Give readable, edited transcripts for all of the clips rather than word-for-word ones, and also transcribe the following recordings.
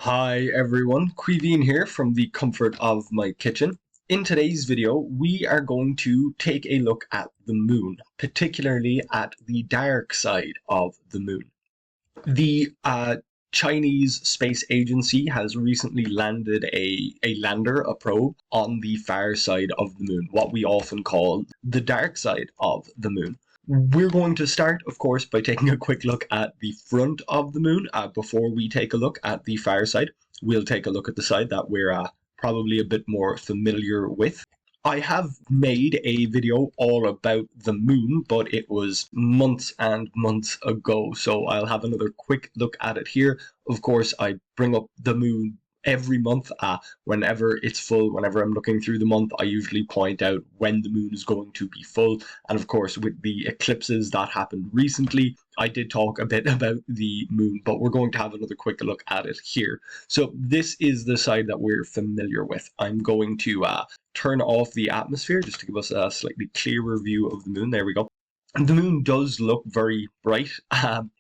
Hi everyone, Quiveen here from the comfort of my kitchen. In today's video, we are going to take a look at the moon, particularly at the dark side of the moon. The Chinese Space Agency has recently landed a lander, a probe, on the far side of the moon, what we often call the dark side of the moon. We're going to start, of course, by taking a quick look at the front of the moon before we take a look at the far side. We'll take a look at the side that we're probably a bit more familiar with. I have made a video all about the moon, but it was months and months ago, so I'll have another quick look at it here. Of course, I bring up the moon every month whenever it's full. Whenever I'm looking through the month, I usually point out when the moon is going to be full. And of course, with the eclipses that happened recently, I did talk a bit about the moon, but we're going to have another quick look at it here. So this is the side that we're familiar with. I'm going to turn off the atmosphere just to give us a slightly clearer view of the moon. There we go. The moon does look very bright.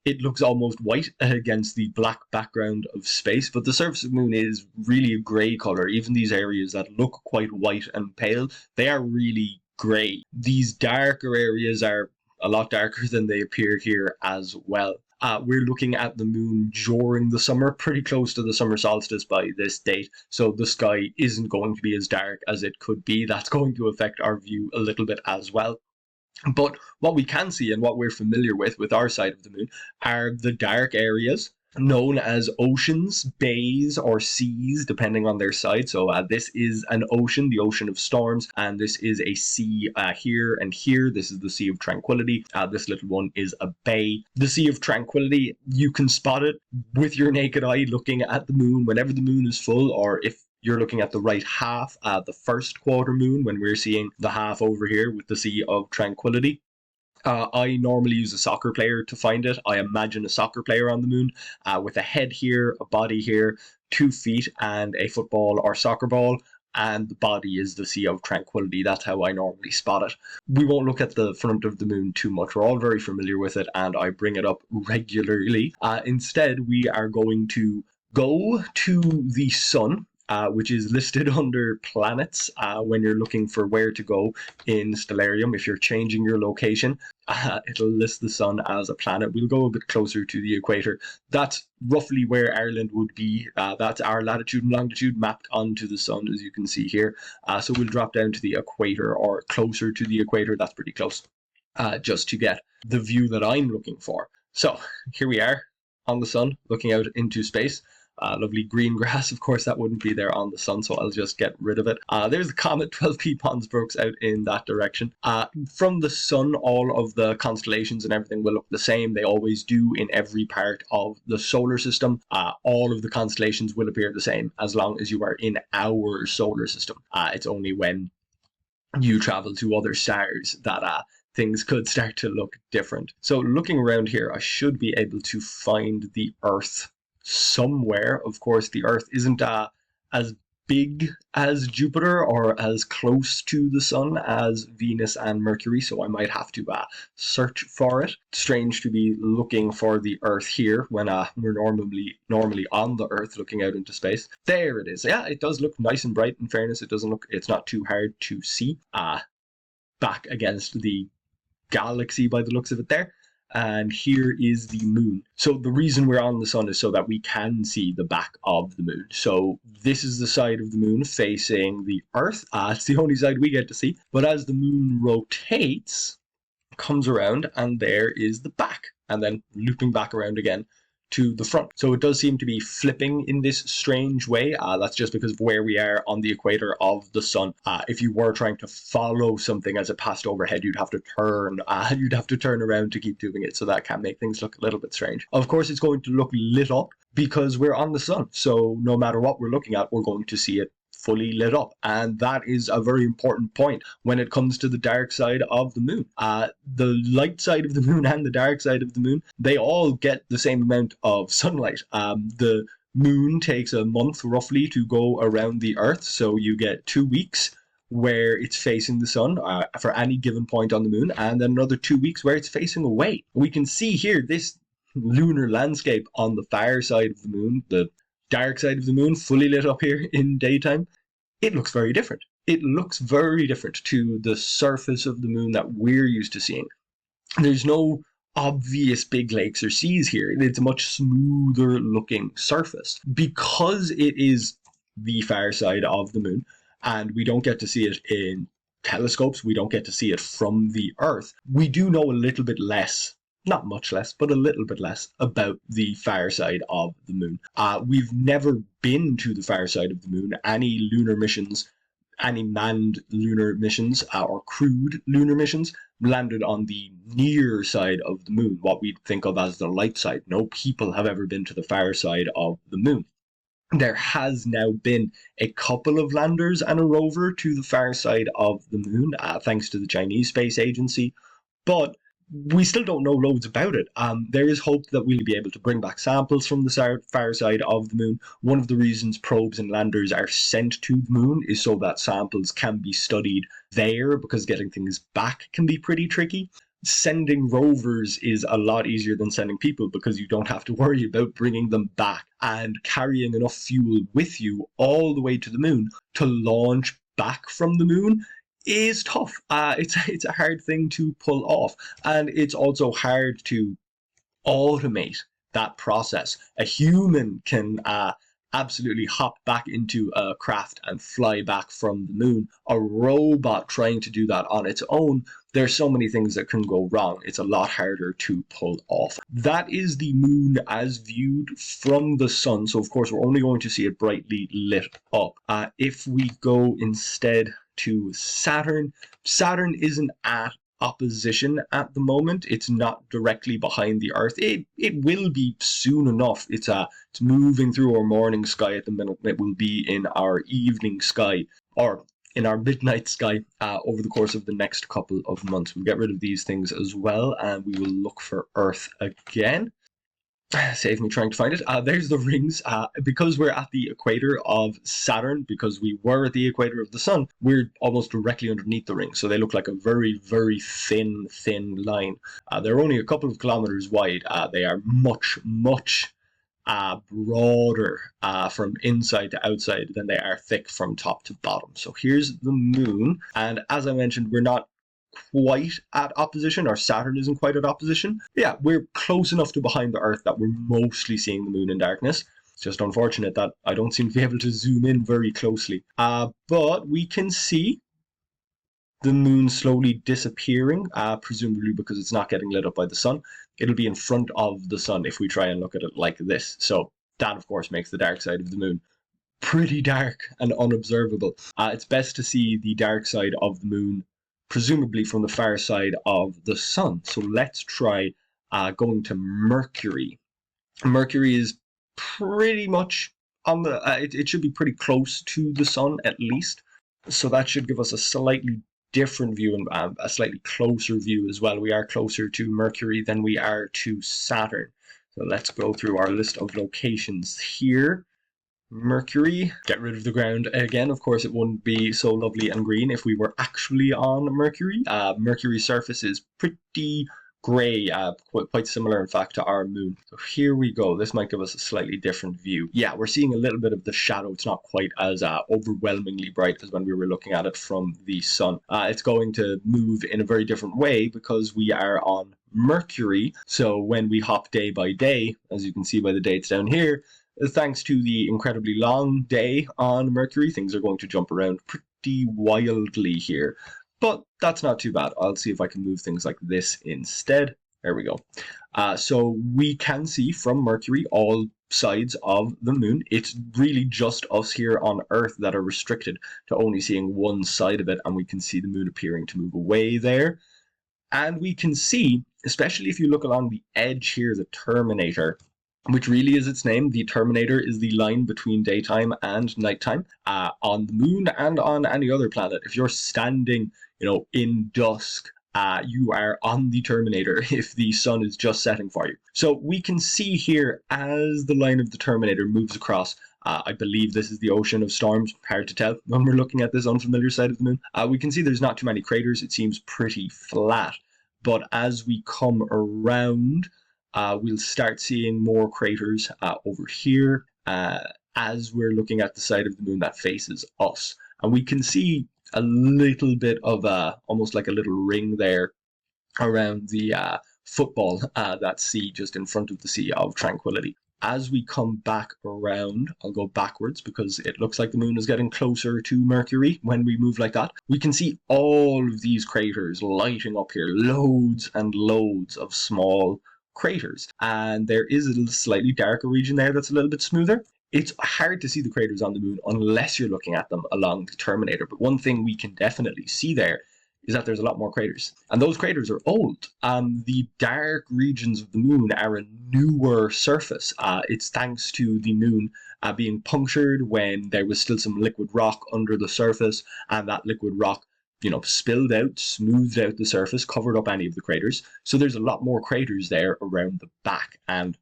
It looks almost white against the black background of space, but the surface of the moon is really a grey colour. Even these areas that look quite white and pale, they are really grey. These darker areas are a lot darker than they appear here as well. We're looking at the moon during the summer, pretty close to the summer solstice by this date, so the sky isn't going to be as dark as it could be. That's going to affect our view a little bit as well. But what we can see and what we're familiar with our side of the moon are the dark areas known as oceans, bays, or seas, depending on their side. So this is an ocean, the ocean of storms, and this is a sea here and here. This is the Sea of Tranquility. This little one is a bay. The Sea of Tranquility, you can spot it with your naked eye looking at the moon whenever the moon is full, or if you're looking at the right half, the first quarter moon, when we're seeing the half over here with the Sea of Tranquility. I normally use a soccer player to find it. I imagine a soccer player on the moon with a head here, a body here, 2 feet, and a football or soccer ball. And the body is the Sea of Tranquility. That's how I normally spot it. We won't look at the front of the moon too much. We're all very familiar with it, and I bring it up regularly. Instead, we are going to go to the sun. Which is listed under planets when you're looking for where to go in Stellarium. If you're changing your location, it'll list the sun as a planet. We'll go a bit closer to the equator. That's roughly where Ireland would be. That's our latitude and longitude mapped onto the sun, as you can see here. So we'll drop down to the equator or closer to the equator. That's pretty close, just to get the view that I'm looking for. So here we are on the sun, looking out into space. Lovely green grass, of course, that wouldn't be there on the sun, so I'll just get rid of it. There's the comet, 12P Ponsbrooks out in that direction. From the sun, all of the constellations and everything will look the same. They always do in every part of the solar system. All of the constellations will appear the same as long as you are in our solar system. It's only when you travel to other stars that things could start to look different. So looking around here, I should be able to find the Earth somewhere. Of course, the Earth isn't as big as Jupiter or as close to the sun as Venus and Mercury, so I might have to search for it. Strange to be looking for the Earth here when we're normally on the Earth looking out into space. There it is. Yeah, it does look nice and bright. In fairness, it's not too hard to see back against the galaxy by the looks of it there. And here is the moon. So the reason we're on the sun is so that we can see the back of the moon. So this is the side of the moon facing the Earth. It's the only side we get to see. But as the moon rotates, comes around, and there is the back, and then looping back around again to the front. So it does seem to be flipping in this strange way. That's just because of where we are on the equator of the sun. If you were trying to follow something as it passed overhead, you'd have to turn. You'd have to turn around to keep doing it. So that can make things look a little bit strange. Of course, it's going to look lit up because we're on the sun. So no matter what we're looking at, we're going to see it fully lit up, and that is a very important point when it comes to the dark side of the moon. The light side of the moon and the dark side of the moon, they all get the same amount of sunlight. The moon takes a month roughly to go around the Earth, so you get 2 weeks where it's facing the sun for any given point on the moon, and then another 2 weeks where it's facing away. We can see here this lunar landscape on the far side of the moon, the dark side of the moon, fully lit up here in daytime, it looks very different. It looks very different to the surface of the moon that we're used to seeing. There's no obvious big lakes or seas here. It's a much smoother looking surface. Because it is the far side of the moon, and we don't get to see it in telescopes, we don't get to see it from the Earth, we do know a little bit less, not much less, but a little bit less about the far side of the moon. We've never been to the far side of the moon. Any lunar missions, any manned lunar missions or crewed lunar missions landed on the near side of the moon, what we think of as the light side. No people have ever been to the far side of the moon. There has now been a couple of landers and a rover to the far side of the moon, thanks to the Chinese Space Agency, but we still don't know loads about it. There is hope that we'll be able to bring back samples from the far side of the moon. One of the reasons probes and landers are sent to the moon is so that samples can be studied there, because getting things back can be pretty tricky. Sending rovers is a lot easier than sending people, because you don't have to worry about bringing them back and carrying enough fuel with you all the way to the moon to launch back from the moon is tough. It's a hard thing to pull off, and it's also hard to automate that process. A human can absolutely hop back into a craft and fly back from the moon. A robot trying to do that on its own, there's so many things that can go wrong. It's a lot harder to pull off. That is the moon as viewed from the sun. So of course we're only going to see it brightly lit up. If we go instead to Saturn, Saturn isn't at opposition at the moment. It's not directly behind the Earth. It will be soon enough. It's moving through our morning sky at the minute. It will be in our evening sky, or in our midnight sky, over the course of the next couple of months. We'll get rid of these things as well, and we will look for Earth again. Save me trying to find it. There's the rings. Because we're at the equator of Saturn, because we were at the equator of the sun, we're almost directly underneath the rings. So they look like a very, very thin line. They're only a couple of kilometers wide. They are much, much broader from inside to outside than they are thick from top to bottom. So here's the moon. And as I mentioned, we're not quite at opposition, or Saturn isn't quite at opposition. Yeah, we're close enough to behind the Earth that we're mostly seeing the moon in darkness. It's just unfortunate that I don't seem to be able to zoom in very closely. But we can see the moon slowly disappearing, presumably because it's not getting lit up by the sun. It'll be in front of the sun if we try and look at it like this. So that, of course, makes the dark side of the moon pretty dark and unobservable. It's best to see the dark side of the moon presumably from the far side of the sun. So let's try going to Mercury. Mercury is pretty much on the, it should be pretty close to the sun at least. So that should give us a slightly different view and a slightly closer view as well. We are closer to Mercury than we are to Saturn. So let's go through our list of locations here. Mercury, get rid of the ground again. Of course, it wouldn't be so lovely and green if we were actually on Mercury. Mercury's surface is pretty grey, quite similar in fact to our moon. So here we go. This might give us a slightly different view. Yeah, we're seeing a little bit of the shadow. It's not quite as overwhelmingly bright as when we were looking at it from the sun. It's going to move in a very different way because we are on Mercury. So when we hop day by day, as you can see by the dates down here, thanks to the incredibly long day on Mercury, things are going to jump around pretty wildly here. But that's not too bad. I'll see if I can move things like this instead. There we go. So we can see from Mercury all sides of the moon. It's really just us here on Earth that are restricted to only seeing one side of it, and we can see the moon appearing to move away there. And we can see, especially if you look along the edge here, the terminator, which really is its name. The terminator is the line between daytime and nighttime on the moon and on any other planet. If you're standing, in dusk, you are on the terminator if the sun is just setting for you. So we can see here as the line of the terminator moves across, I believe this is the ocean of storms, hard to tell when we're looking at this unfamiliar side of the moon. We can see there's not too many craters. It seems pretty flat. But as we come around, we'll start seeing more craters over here. as we're looking at the side of the moon that faces us. And we can see a little bit of almost like a little ring there around the football, that sea just in front of the Sea of Tranquility. As we come back around, I'll go backwards because it looks like the moon is getting closer to Mercury when we move like that. We can see all of these craters lighting up here, loads and loads of small craters. And there is a slightly darker region there that's a little bit smoother. It's hard to see the craters on the moon unless you're looking at them along the Terminator. But one thing we can definitely see there is that there's a lot more craters. And those craters are old. The dark regions of the moon are a newer surface. It's thanks to the moon being punctured when there was still some liquid rock under the surface, and that liquid rock, spilled out, smoothed out the surface, covered up any of the craters. So there's a lot more craters there around the back, and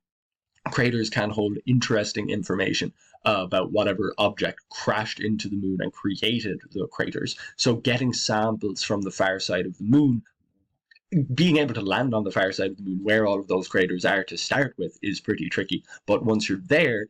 craters can hold interesting information about whatever object crashed into the moon and created the craters. So getting samples from the far side of the moon, being able to land on the far side of the moon where all of those craters are to start with, is pretty tricky. But once you're there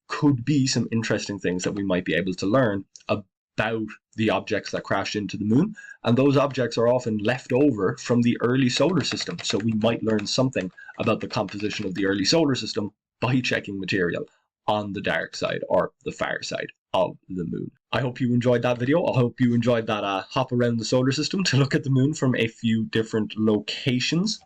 could be some interesting things that we might be able to learn about the objects that crashed into the moon. And those objects are often left over from the early solar system. So we might learn something about the composition of the early solar system by checking material on the dark side or the far side of the moon. I hope you enjoyed that video. I hope you enjoyed that hop around the solar system to look at the moon from a few different locations.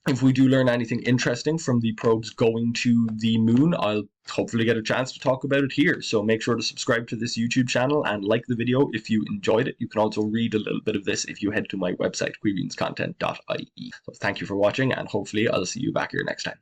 If we do learn anything interesting from the probes going to the moon, I'll hopefully get a chance to talk about it here. So make sure to subscribe to this YouTube channel and like the video if you enjoyed it. You can also read a little bit of this if you head to my website, queebeanscontent.ie. So thank you for watching, and hopefully I'll see you back here next time.